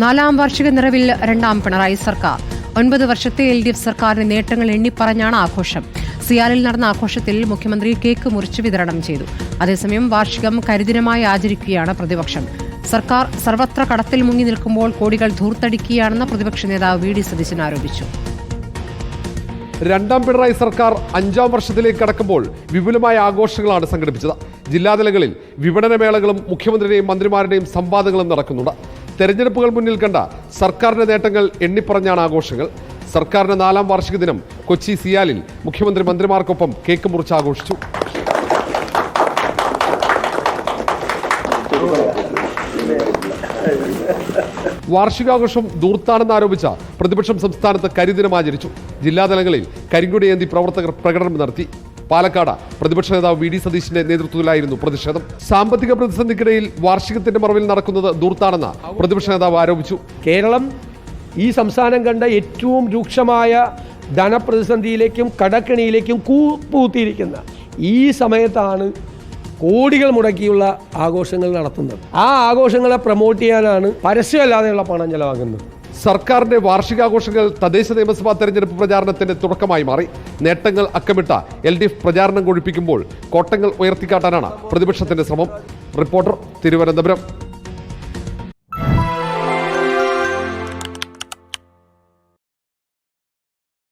നാലാം വാർഷിക നിറവിൽ രണ്ടാം പിണറായി സർക്കാർ. 9 വർഷത്തെ LDF സർക്കാരിന്റെ നേട്ടങ്ങൾ എണ്ണിപ്പറഞ്ഞാണ് ആഘോഷം. സിയാലിൽ നടന്ന ആഘോഷത്തിൽ മുഖ്യമന്ത്രി കേക്ക് മുറിച്ച് വിതരണം ചെയ്തു. അതേസമയം വാർഷികം കരിദിനമായി ആചരിക്കുകയാണ് പ്രതിപക്ഷം. സർക്കാർ സർവത്ര കടത്തിൽ മുങ്ങി നിൽക്കുമ്പോൾ കോടികൾ ധൂർത്തടിക്കുകയാണെന്ന് പ്രതിപക്ഷ നേതാവ് VD സതീശൻ ആരോപിച്ചു. രണ്ടാം പിണറായി സർക്കാർ 5ാം വർഷത്തിലേക്ക് കടക്കുമ്പോൾ വിപുലമായ ആഘോഷങ്ങളാണ് സംഘടിപ്പിച്ചത്. ജില്ലാതലങ്ങളിൽ വിപണന മേളകളും മുഖ്യമന്ത്രിയുടെയും മന്ത്രിമാരുടെയും സംവാദങ്ങളും നടക്കുന്നുണ്ട്. തെരഞ്ഞെടുപ്പുകൾ മുന്നിൽ കണ്ട സർക്കാരിന്റെ നേട്ടങ്ങൾ എണ്ണിപ്പറഞ്ഞാണ് ആഘോഷങ്ങൾ. സർക്കാരിന്റെ 4ാം വാർഷിക ദിനം കൊച്ചി സിയാലിൽ മുഖ്യമന്ത്രി മന്ത്രിമാർക്കൊപ്പം കേക്ക് മുറിച്ച് ആഘോഷിച്ചു. വാർഷികാഘോഷം ദൂർത്താണെന്ന് ആരോപിച്ച പ്രതിപക്ഷം സംസ്ഥാനത്ത് കരിദിനം ആചരിച്ചു. ജില്ലാതലങ്ങളിൽ കരിങ്കൊടിയേന്തി പ്രവർത്തകർ പ്രകടനം നടത്തി. പാലക്കാട് പ്രതിപക്ഷ നേതാവ് VD സതീശന്റെ നേതൃത്വത്തിലായിരുന്നു പ്രതിഷേധം. സാമ്പത്തിക പ്രതിസന്ധിക്കിടയിൽ വാർഷികത്തിന്റെ മറവിൽ നടക്കുന്നത് ദൂർത്താണെന്ന് പ്രതിപക്ഷ നേതാവ് ആരോപിച്ചു. കേരളം ഈ സംസ്ഥാനം കണ്ട ഏറ്റവും രൂക്ഷമായ ധനപ്രതിസന്ധിയിലേക്കും കടക്കെണിയിലേക്കും കൂപ്പുകുത്തിയിരിക്കുന്ന ഈ സമയത്താണ് കോടികൾ മുടക്കിയുള്ള ആഘോഷങ്ങൾ നടത്തുന്നത്. ആ ആഘോഷങ്ങളെ പ്രൊമോട്ട് ചെയ്യാനാണ് പരസ്യമല്ലാതെയുള്ള പണം ചെലവാക്കുന്നത്. സർക്കാരിന്റെ വാർഷികാഘോഷങ്ങൾ തദ്ദേശ നിയമസഭാ തെരഞ്ഞെടുപ്പ് പ്രചാരണത്തിന്റെ തുടക്കമായി മാറി. നേട്ടങ്ങൾ അക്കമിട്ട LDF പ്രചാരണം കൊഴിപ്പിക്കുമ്പോൾ കോട്ടങ്ങൾ ഉയർത്തിക്കാട്ടാനാണ് പ്രതിപക്ഷത്തിന്റെ ശ്രമം. റിപ്പോർട്ടർ, തിരുവനന്തപുരം.